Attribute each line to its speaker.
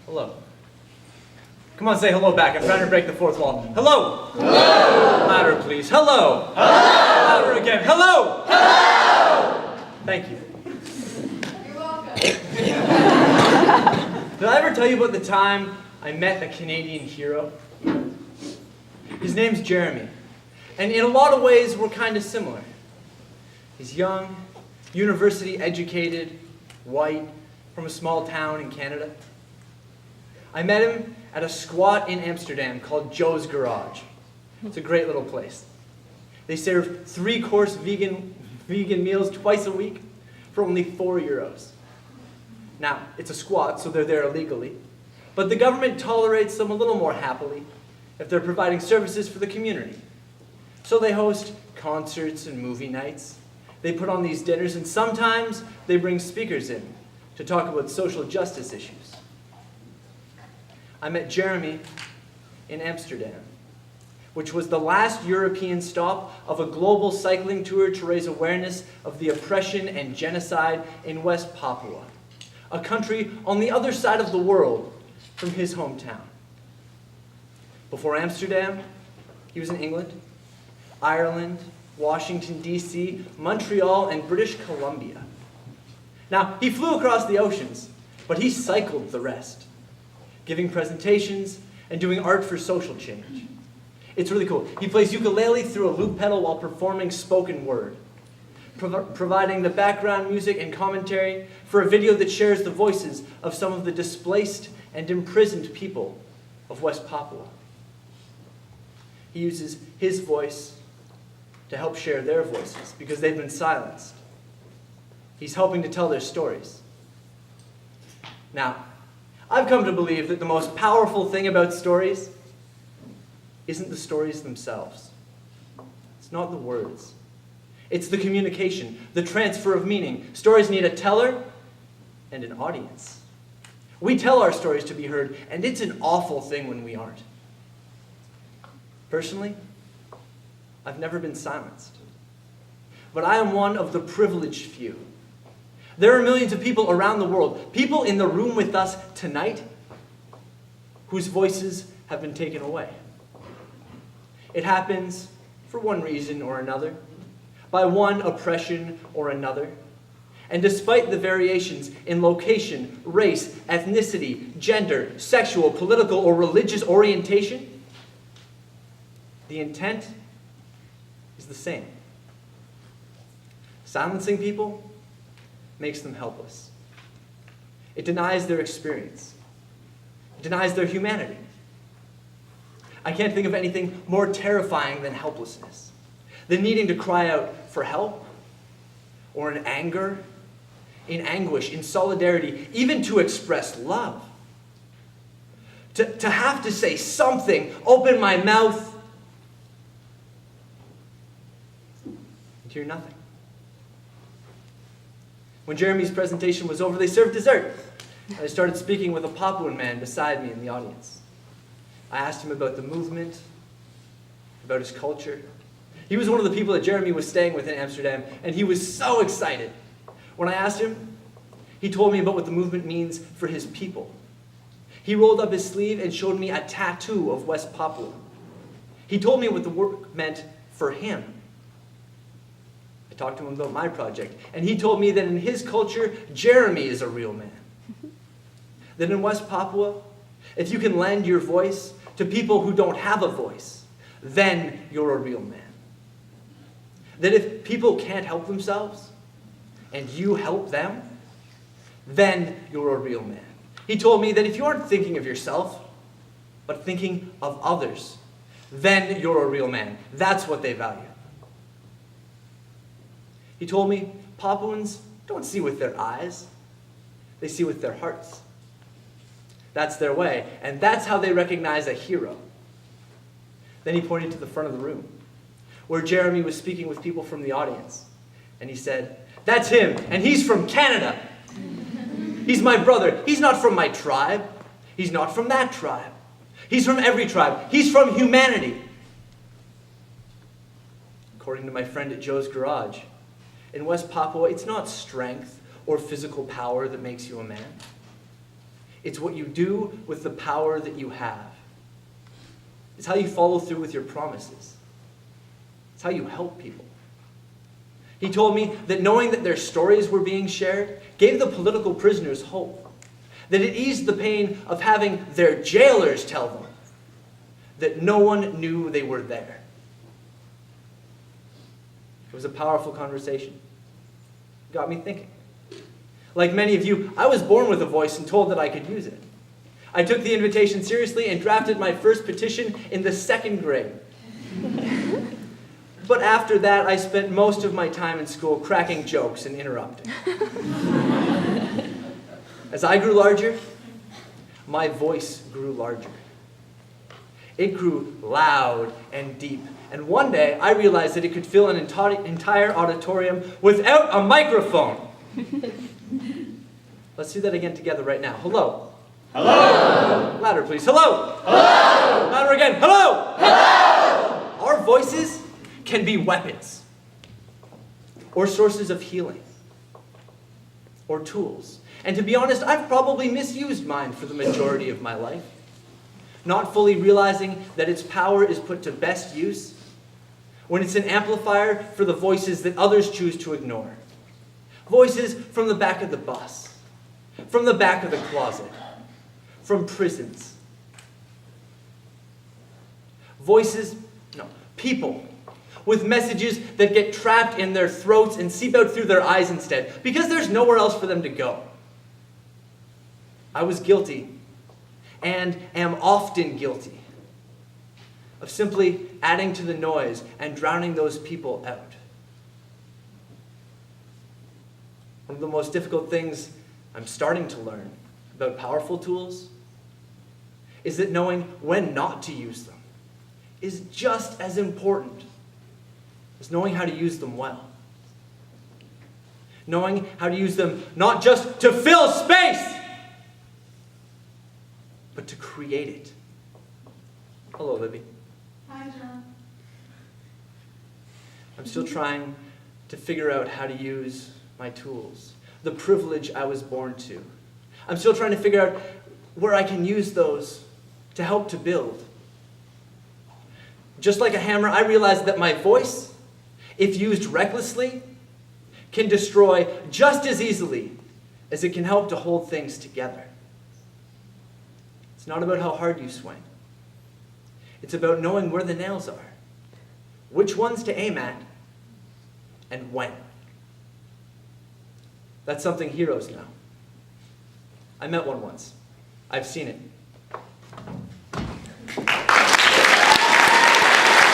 Speaker 1: Hello. Come on, say hello back. I'm trying to break the fourth wall. Hello!
Speaker 2: Hello!
Speaker 1: Louder, please. Hello!
Speaker 2: Hello!
Speaker 1: Louder again. Hello!
Speaker 2: Hello!
Speaker 1: Thank you.
Speaker 3: You're welcome.
Speaker 1: Did I ever tell you about the time I met a Canadian hero? His name's Jeremy. And in a lot of ways, we're kind of similar. He's young, university educated, white, from a small town in Canada. I met him at a squat in Amsterdam called Joe's Garage. It's a great little place. They serve 3-course vegan meals twice a week for only €4. Now, it's a squat, so they're there illegally, but the government tolerates them a little more happily if they're providing services for the community. So they host concerts and movie nights. They put on these dinners, and sometimes they bring speakers in to talk about social justice issues. I met Jeremy in Amsterdam, which was the last European stop of a global cycling tour to raise awareness of the oppression and genocide in West Papua, a country on the other side of the world from his hometown. Before Amsterdam, he was in England, Ireland, Washington, D.C., Montreal, and British Columbia. Now, he flew across the oceans, but he cycled the rest, giving presentations and doing art for social change. It's really cool. He plays ukulele through a loop pedal while performing spoken word, providing the background music and commentary for a video that shares the voices of some of the displaced and imprisoned people of West Papua. He uses his voice to help share their voices because they've been silenced. He's helping to tell their stories. Now, I've come to believe that the most powerful thing about stories isn't the stories themselves. It's not the words. It's the communication, the transfer of meaning. Stories need a teller and an audience. We tell our stories to be heard, and it's an awful thing when we aren't. Personally, I've never been silenced. But I am one of the privileged few. There are millions of people around the world, people in the room with us tonight, whose voices have been taken away. It happens for one reason or another, by one oppression or another. And despite the variations in location, race, ethnicity, gender, sexual, political, or religious orientation, the intent is the same. Silencing people makes them helpless. It denies their experience. It denies their humanity. I can't think of anything more terrifying than helplessness, than needing to cry out for help, or in anger, in anguish, in solidarity, even to express love. To have to say something, open my mouth, and hear nothing. When Jeremy's presentation was over, they served dessert. I started speaking with a Papuan man beside me in the audience. I asked him about the movement, about his culture. He was one of the people that Jeremy was staying with in Amsterdam, and he was so excited. When I asked him, he told me about what the movement means for his people. He rolled up his sleeve and showed me a tattoo of West Papua. He told me what the work meant for him. I talked to him about my project, and he told me that in his culture, Jeremy is a real man. That in West Papua, if you can lend your voice to people who don't have a voice, then you're a real man. That if people can't help themselves, and you help them, then you're a real man. He told me that if you aren't thinking of yourself, but thinking of others, then you're a real man. That's what they value. He told me Papuans don't see with their eyes, they see with their hearts. That's their way, and that's how they recognize a hero. Then he pointed to the front of the room, where Jeremy was speaking with people from the audience. And he said, "That's him, and he's from Canada. He's my brother. He's not from my tribe. He's not from that tribe. He's from every tribe. He's from humanity." According to my friend at Joe's Garage, in West Papua, it's not strength or physical power that makes you a man. It's what you do with the power that you have. It's how you follow through with your promises. It's how you help people. He told me that knowing that their stories were being shared gave the political prisoners hope. That it eased the pain of having their jailers tell them that no one knew they were there. It was a powerful conversation. It got me thinking. Like many of you, I was born with a voice and told that I could use it. I took the invitation seriously and drafted my first petition in the 2nd grade. But after that, I spent most of my time in school cracking jokes and interrupting. As I grew larger, my voice grew larger. It grew loud and deep. And one day, I realized that it could fill an entire auditorium without a microphone. Let's do that again together right now. Hello.
Speaker 2: Hello.
Speaker 1: Louder, please. Hello.
Speaker 2: Hello.
Speaker 1: Louder again. Hello.
Speaker 2: Hello.
Speaker 1: Our voices can be weapons, or sources of healing, or tools. And to be honest, I've probably misused mine for the majority of my life, not fully realizing that its power is put to best use when it's an amplifier for the voices that others choose to ignore. Voices from the back of the bus, from the back of the closet, from prisons. People with messages that get trapped in their throats and seep out through their eyes instead, because there's nowhere else for them to go. I was guilty, and am often guilty, of simply adding to the noise and drowning those people out. One of the most difficult things I'm starting to learn about powerful tools is that knowing when not to use them is just as important as knowing how to use them well. Knowing how to use them not just to fill space, but to create it. Hello, Libby.
Speaker 3: Hi, John.
Speaker 1: I'm still trying to figure out how to use my tools, the privilege I was born to. I'm still trying to figure out where I can use those to help to build. Just like a hammer, I realize that my voice, if used recklessly, can destroy just as easily as it can help to hold things together. It's not about how hard you swing. It's about knowing where the nails are, which ones to aim at, and when. That's something heroes know. I met one once. I've seen it.